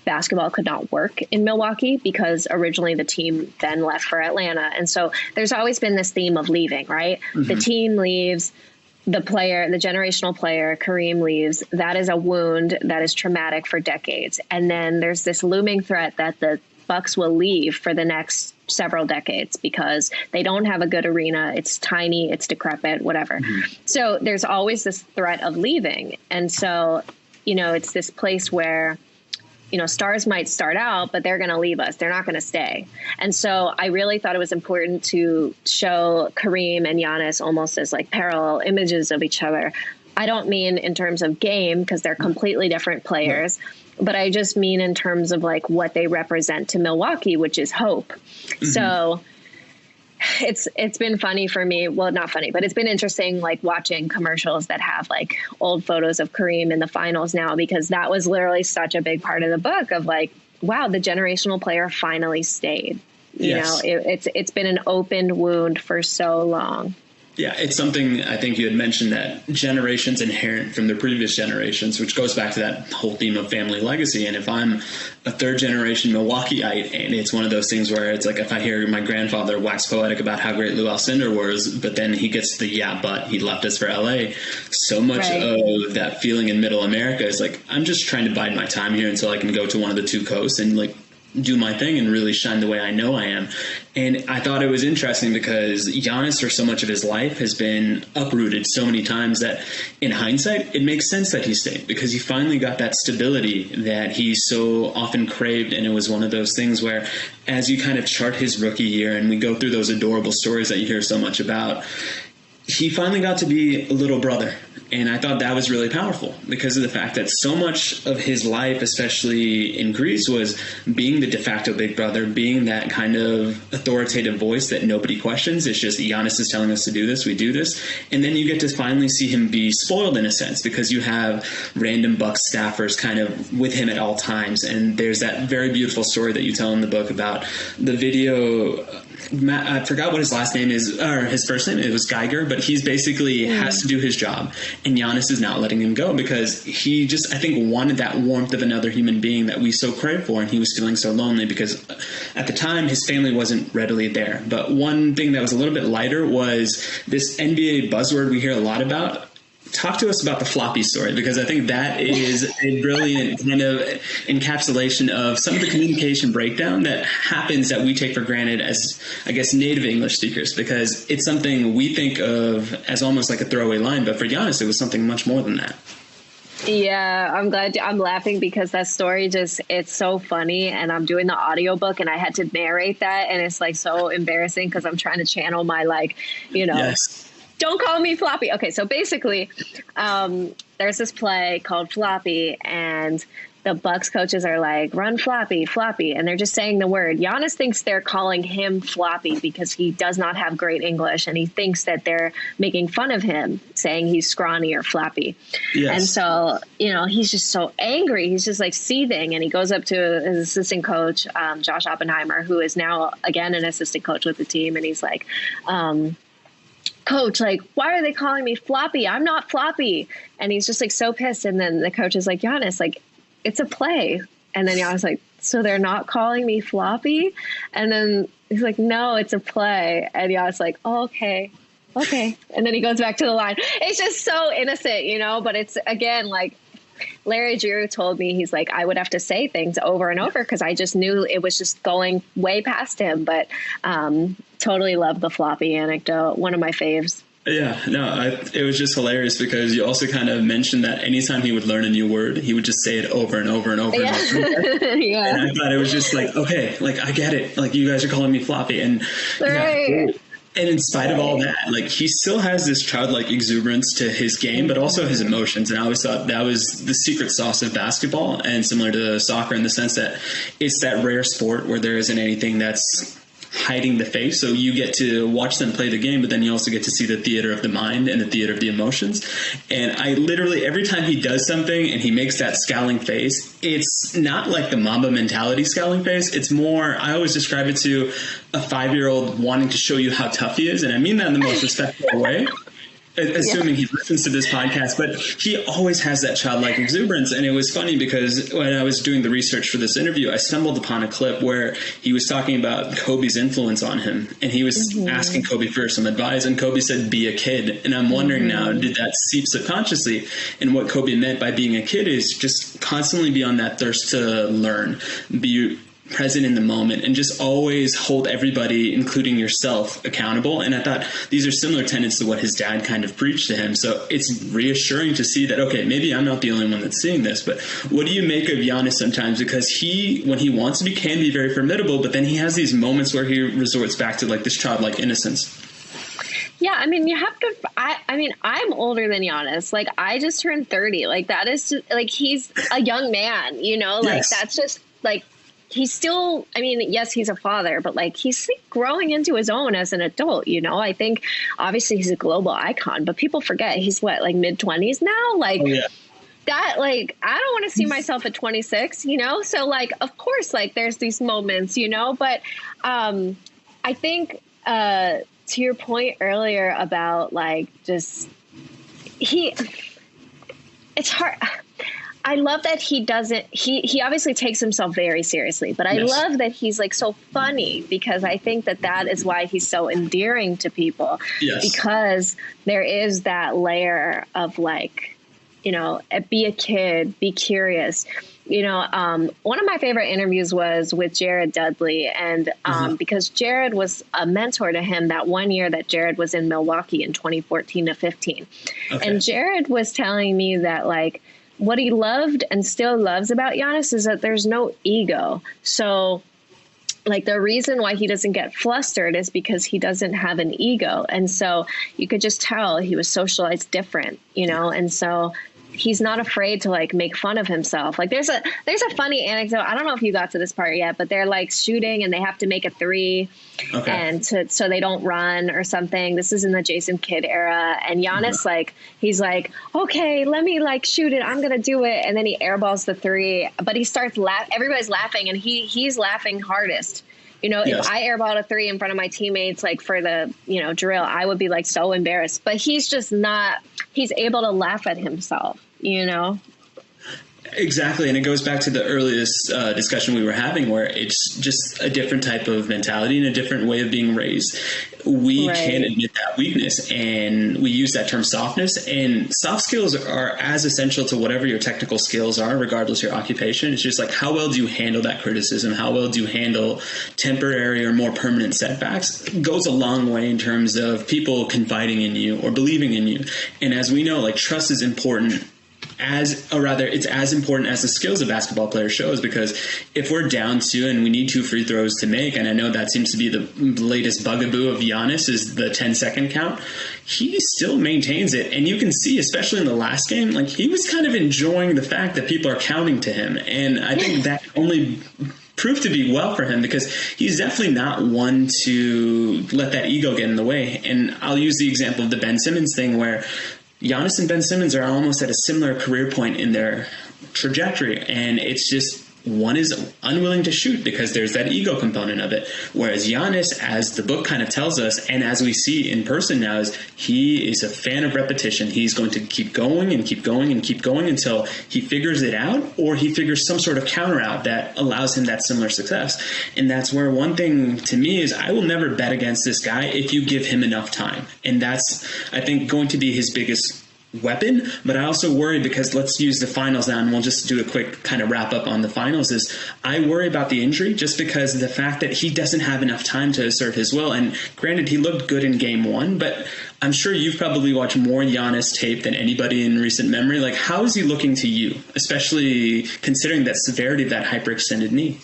basketball could not work in Milwaukee because originally the team then left for Atlanta. And so there's always been this theme of leaving, right? The team leaves, the generational player, Kareem, leaves. That is a wound that is traumatic for decades. And then there's this looming threat that the Bucks will leave for the next several decades because they don't have a good arena. It's tiny, it's decrepit, whatever. So there's always this threat of leaving. And so, it's this place where, stars might start out, but they're going to leave us. They're not going to stay. And so I really thought it was important to show Kareem and Giannis almost as parallel images of each other. I don't mean in terms of game because they're completely different players. But I just mean in terms of what they represent to Milwaukee, which is hope. So it's been funny for me. Well, not funny, but it's been interesting, watching commercials that have old photos of Kareem in the finals now, because that was literally such a big part of the book of wow, the generational player finally stayed. You know, it's been an open wound for so long. Yeah, it's something I think you had mentioned, that generations inherit from the previous generations, which goes back to that whole theme of family legacy. And if I'm a third generation Milwaukeeite, and it's one of those things where it's if I hear my grandfather wax poetic about how great Lou Alcindor was, but then he gets but he left us for LA. So much of that feeling in middle America is I'm just trying to bide my time here until I can go to one of the two coasts and do my thing and really shine the way I know I am. And I thought it was interesting because Giannis, for so much of his life, has been uprooted so many times that in hindsight, it makes sense that he stayed, because he finally got that stability that he so often craved. And it was one of those things where, as you kind of chart his rookie year and we go through those adorable stories that you hear so much about, he finally got to be a little brother. And I thought that was really powerful because of the fact that so much of his life, especially in Greece, was being the de facto big brother, being that kind of authoritative voice that nobody questions. It's just Giannis is telling us to do this, we do this. And then you get to finally see him be spoiled in a sense, because you have random Bucks staffers kind of with him at all times. And there's that very beautiful story that you tell in the book about the video. I forgot what his last name is, or his first name. It was Geiger, but he's basically has to do his job, and Giannis is not letting him go because he just, I think, wanted that warmth of another human being that we so crave for, and he was feeling so lonely because at the time his family wasn't readily there. But one thing that was a little bit lighter was this NBA buzzword we hear a lot about. Talk to us about the floppy story, because I think that is a brilliant kind of encapsulation of some of the communication breakdown that happens that we take for granted as, I guess, native English speakers, because it's something we think of as almost like a throwaway line. But for Giannis, it was something much more than that. Yeah, I'm glad. I'm laughing because that story it's so funny, and I'm doing the audiobook and I had to narrate that, and it's like so embarrassing because I'm trying to channel my Yes. Don't call me Floppy. Okay, so basically, there's this play called Floppy, and the Bucks coaches are like, run Floppy, Floppy, and they're just saying the word. Giannis thinks they're calling him Floppy because he does not have great English, and he thinks that they're making fun of him, saying he's scrawny or flappy. Yes. And so, he's just so angry. He's just like seething, and he goes up to his assistant coach, Josh Oppenheimer, who is now, again, an assistant coach with the team, and he's like, Coach, like, why are they calling me Floppy? I'm not Floppy. And he's just like so pissed. And then the coach is like, Giannis, like, it's a play. And then Giannis like, so they're not calling me Floppy? And then he's like, no, it's a play. And Giannis like, oh, okay. And then he goes back to the line. It's just so innocent, but it's, again, like, Larry Drew told me, he's like, I would have to say things over and over because I just knew it was just going way past him. But totally love the Floppy anecdote. One of my faves. Yeah, no, it was just hilarious because you also kind of mentioned that anytime he would learn a new word, he would just say it over and over and over. Yeah. And over. Yeah. And I thought it was just like, okay, like, I get it. Like, you guys are calling me Floppy. And right. And in spite of all that, like, he still has this childlike exuberance to his game, but also his emotions. And I always thought that was the secret sauce of basketball, and similar to soccer in the sense that it's that rare sport where there isn't anything that's hiding the face. So you get to watch them play the game, but then you also get to see the theater of the mind and the theater of the emotions. And I literally, every time he does something and he makes that scowling face, it's not like the Mamba mentality scowling face. It's more, I always describe it to a 5-year-old wanting to show you how tough he is. And I mean that in the most respectful way. Assuming he listens to this podcast, but he always has that childlike exuberance. And it was funny because when I was doing the research for this interview, I stumbled upon a clip where he was talking about Kobe's influence on him, and he was asking Kobe for some advice, and Kobe said, be a kid. And I'm wondering now, did that seep subconsciously? And what Kobe meant by being a kid is just constantly be on that thirst to learn, be present in the moment, and just always hold everybody, including yourself, accountable. And I thought these are similar tenets to what his dad kind of preached to him. So it's reassuring to see that, okay, maybe I'm not the only one that's seeing this. But what do you make of Giannis sometimes? Because he, when he wants to be, can be very formidable, but then he has these moments where he resorts back to like this childlike innocence. Yeah, I mean, you have to, I'm older than Giannis. Like, I just turned 30. Like, that is, like, he's a young man, like, yes. That's just, like, he's still, I mean, yes, he's a father, but like he's growing into his own as an adult, I think obviously he's a global icon, but people forget he's like mid-20s now. Like that, like, I don't want to see myself at 26, So like, of course, like there's these moments, but I think to your point earlier about like just it's hard. I love that he doesn't, he obviously takes himself very seriously, but I love that he's like so funny, because I think that is why he's so endearing to people, because there is that layer of like, be a kid, be curious. One of my favorite interviews was with Jared Dudley, and because Jared was a mentor to him that one year that Jared was in Milwaukee in 2014 to 15. Okay. And Jared was telling me that like, what he loved and still loves about Giannis is that there's no ego. So like the reason why he doesn't get flustered is because he doesn't have an ego. And so you could just tell he was socialized different, and so he's not afraid to like make fun of himself. Like there's a funny anecdote. I don't know if you got to this part yet, but they're like shooting and they have to make a 3 and so they don't run or something. This is in the Jason Kidd era. And Giannis, like, he's like, okay, let me like shoot it. I'm going to do it. And then he airballs the 3, but he starts everybody's laughing, and he's laughing hardest. If I airballed a three in front of my teammates, like for the, drill, I would be like so embarrassed, but he's just not, he's able to laugh at himself, Exactly. And it goes back to the earliest discussion we were having, where it's just a different type of mentality and a different way of being raised. We can't admit that weakness, and we use that term softness. And soft skills are as essential to whatever your technical skills are, regardless of your occupation. It's just like, how well do you handle that criticism? How well do you handle temporary or more permanent setbacks? It goes a long way in terms of people confiding in you or believing in you. And as we know, like, trust is important. It's as important as the skills a basketball player shows, because if we're down 2 and we need 2 free throws to make, and I know that seems to be the latest bugaboo of Giannis is the 10-second count, he still maintains it. And you can see, especially in the last game, like, he was kind of enjoying the fact that people are counting to him. And I think that only proved to be well for him, because he's definitely not one to let that ego get in the way. And I'll use the example of the Ben Simmons thing, where Giannis and Ben Simmons are almost at a similar career point in their trajectory, and it's just one is unwilling to shoot because there's that ego component of it, whereas Giannis, as the book kind of tells us, and as we see in person now, is he is a fan of repetition. He's going to keep going and keep going and keep going until he figures it out, or he figures some sort of counter out that allows him that similar success. And that's where one thing to me is, I will never bet against this guy if you give him enough time. And that's, I think, going to be his biggest weapon. But I also worry, because let's use the finals now, and we'll just do a quick kind of wrap up on the finals, is I worry about the injury, just because of the fact that he doesn't have enough time to assert his will. And granted, he looked good in game 1, but I'm sure you've probably watched more Giannis tape than anybody in recent memory. Like, how is he looking to you, especially considering that severity of that hyperextended knee?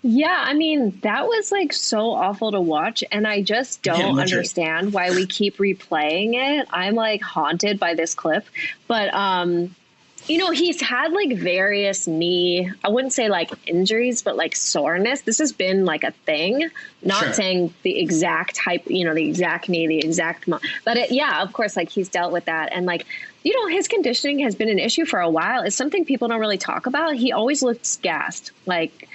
Yeah, I mean, that was like so awful to watch, and I just don't understand why we keep replaying it. I'm like haunted by this clip, but he's had like various knee, I wouldn't say like injuries, but like soreness. This has been like a thing, not saying the exact type, the exact knee, the exact, but of course, like he's dealt with that. And like, his conditioning has been an issue for a while. It's something people don't really talk about. He always looks gassed. Like,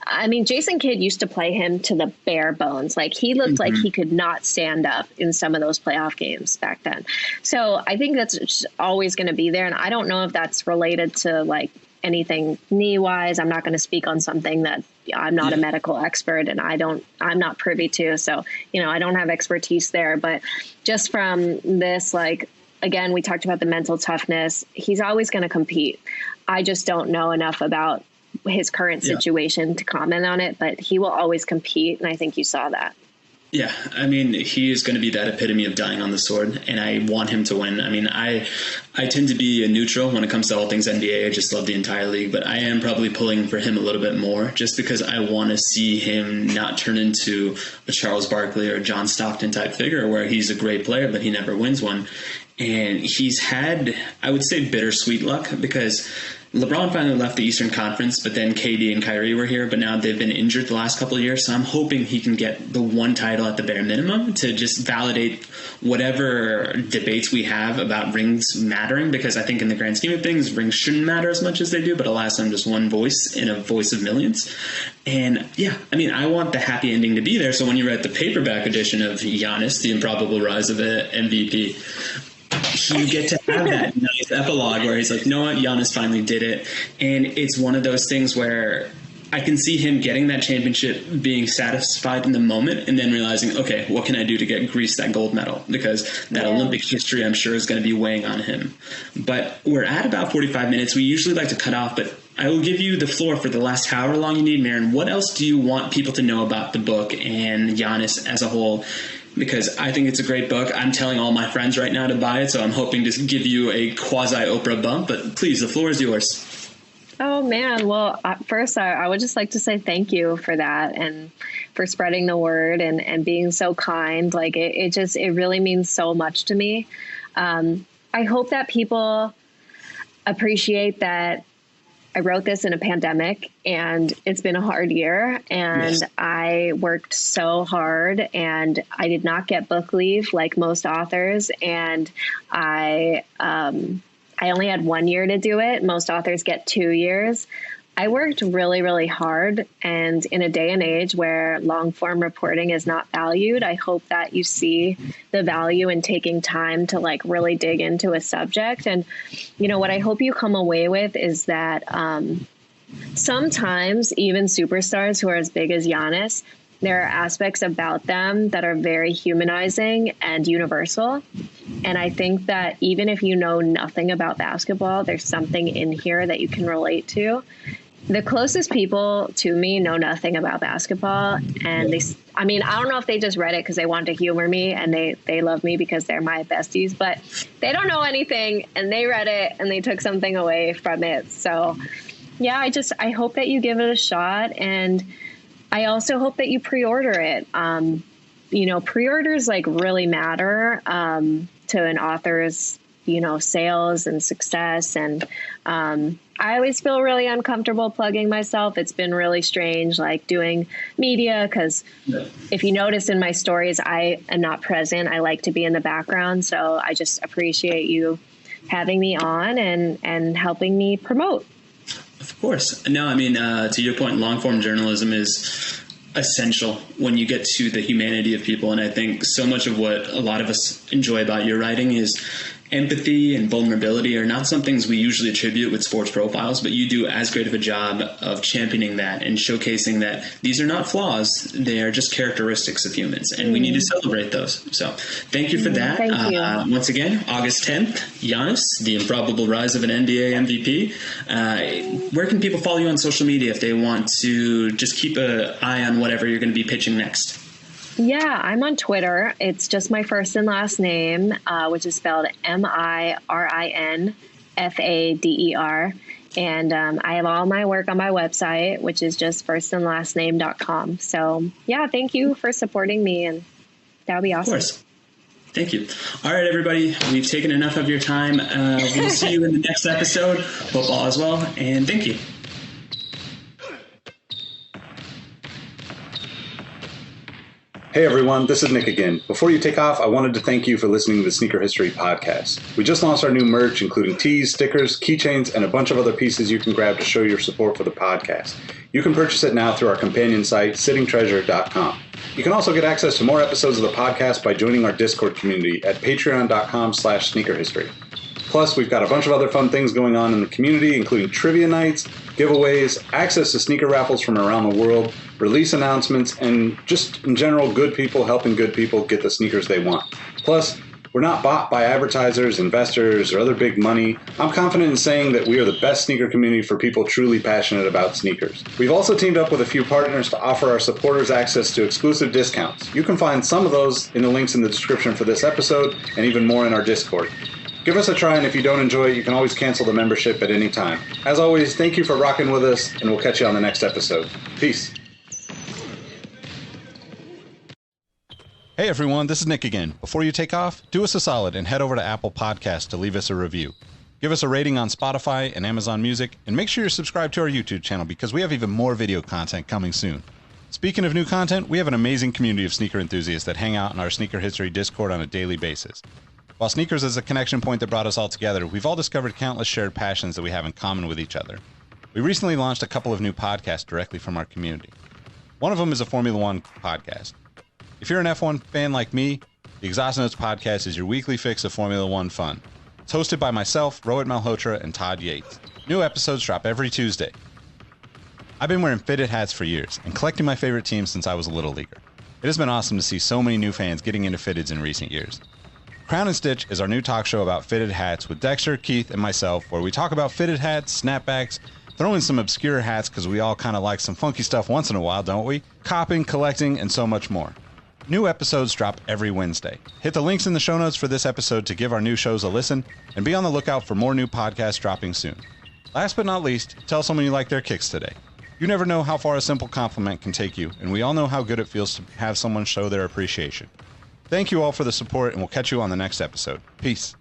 I mean, Jason Kidd used to play him to the bare bones. Like, he looked like he could not stand up in some of those playoff games back then. So I think that's just always going to be there. And I don't know if that's related to like anything knee wise. I'm not going to speak on something that I'm not a medical expert, and I'm not privy to. So, I don't have expertise there. But just from this, like, again, we talked about the mental toughness. He's always going to compete. I just don't know enough about his current situation to comment on it, but he will always compete. And I think you saw that. Yeah. I mean, he is going to be that epitome of dying on the sword, and I want him to win. I mean, I tend to be a neutral when it comes to all things NBA. I just love the entire league, but I am probably pulling for him a little bit more, just because I want to see him not turn into a Charles Barkley or John Stockton type figure, where he's a great player, but he never wins one. And he's had, I would say, bittersweet luck, because LeBron finally left the Eastern Conference, but then KD and Kyrie were here, but now they've been injured the last couple of years. So I'm hoping he can get the one title at the bare minimum to just validate whatever debates we have about rings mattering, because I think in the grand scheme of things, rings shouldn't matter as much as they do, but allows them just one voice in a voice of millions. And yeah, I mean, I want the happy ending to be there. So when you read the paperback edition of Giannis, the improbable rise of an MVP, you get to have that nice epilogue where he's like, you know what, Giannis finally did it. And it's one of those things where I can see him getting that championship, being satisfied in the moment, and then realizing, okay, what can I do to get Greece that gold medal? Because that Olympic history, I'm sure, is going to be weighing on him. But we're at about 45 minutes. We usually like to cut off, but I will give you the floor for the last however long you need, Mirin. What else do you want people to know about the book and Giannis as a whole? Because I think it's a great book. I'm telling all my friends right now to buy it, so I'm hoping to give you a quasi-Oprah bump. But please, the floor is yours. Oh, man. Well, first, I would just like to say thank you for that, and for spreading the word and being so kind. Like, it really means so much to me. I hope that people appreciate that I wrote this in a pandemic, and it's been a hard year, and I worked so hard, and I did not get book leave like most authors. And I only had 1 year to do it. Most authors get 2 years, I worked really, really hard. And in a day and age where long form reporting is not valued, I hope that you see the value in taking time to like really dig into a subject. And, you know, what I hope you come away with is that sometimes even superstars who are as big as Giannis, there are aspects about them that are very humanizing and universal. And I think that even if you know nothing about basketball, there's something in here that you can relate to. The closest people to me know nothing about basketball. And I don't know if they just read it because they want to humor me and they love me because they're my besties, but they don't know anything and they read it and they took something away from it. So yeah, I hope that you give it a shot. And I also hope that you pre-order it. You know, pre-orders like really matter to an author's, you know, sales and success. And I always feel really uncomfortable plugging myself. It's been really strange, like doing media, because if you notice in my stories, I am not present. I like to be in the background. So I just appreciate you having me on and helping me promote. Of course. No, I mean, to your point, long-form journalism is essential when you get to the humanity of people. And I think so much of what a lot of us enjoy about your writing is empathy and vulnerability are not some things we usually attribute with sports profiles, but you do as great of a job of championing that and showcasing that these are not flaws. They are just characteristics of humans, and we need to celebrate those. So thank you for that. Thank you. Once again, August 10th, Giannis, the improbable rise of an NBA MVP. Where can people follow you on social media if they want to just keep an eye on whatever you're going to be pitching next? Yeah, I'm on Twitter. It's just my first and last name, which is spelled Mirin Fader. And I have all my work on my website, which is just firstandlastname.com. So, yeah, thank you for supporting me. And that would be awesome. Of course. Thank you. All right, everybody. We've taken enough of your time. We'll see you in the next episode. Hope all is well. And thank you. Hey everyone, this is Nick again. Before you take off, I wanted to thank you for listening to the Sneaker History Podcast. We just launched our new merch, including tees, stickers, keychains, and a bunch of other pieces you can grab to show your support for the podcast. You can purchase it now through our companion site, sittingtreasure.com. You can also get access to more episodes of the podcast by joining our Discord community at patreon.com/sneakerhistory. Plus, we've got a bunch of other fun things going on in the community, including trivia nights, giveaways, access to sneaker raffles from around the world, release announcements, and just in general, good people helping good people get the sneakers they want. Plus, we're not bought by advertisers, investors, or other big money. I'm confident in saying that we are the best sneaker community for people truly passionate about sneakers. We've also teamed up with a few partners to offer our supporters access to exclusive discounts. You can find some of those in the links in the description for this episode, and even more in our Discord. Give us a try, and if you don't enjoy it, you can always cancel the membership at any time. As always, thank you for rocking with us, and we'll catch you on the next episode. Peace. Hey everyone, this is Nick again. Before you take off, do us a solid and head over to Apple Podcasts to leave us a review. Give us a rating on Spotify and Amazon Music, and make sure you're subscribed to our YouTube channel because we have even more video content coming soon. Speaking of new content, we have an amazing community of sneaker enthusiasts that hang out in our Sneaker History Discord on a daily basis. While sneakers is a connection point that brought us all together, we've all discovered countless shared passions that we have in common with each other. We recently launched a couple of new podcasts directly from our community. One of them is a Formula One podcast. If you're an F1 fan like me, the Exhaust Notes podcast is your weekly fix of Formula One fun. It's hosted by myself, Rohit Malhotra, and Todd Yates. New episodes drop every Tuesday. I've been wearing fitted hats for years and collecting my favorite teams since I was a little leaguer. It has been awesome to see so many new fans getting into fitteds in recent years. Crown and Stitch is our new talk show about fitted hats with Dexter, Keith, and myself, where we talk about fitted hats, snapbacks, throw in some obscure hats because we all kind of like some funky stuff once in a while, don't we? Copping, collecting, and so much more. New episodes drop every Wednesday. Hit the links in the show notes for this episode to give our new shows a listen, and be on the lookout for more new podcasts dropping soon. Last but not least, tell someone you like their kicks today. You never know how far a simple compliment can take you, and we all know how good it feels to have someone show their appreciation. Thank you all for the support, and we'll catch you on the next episode. Peace.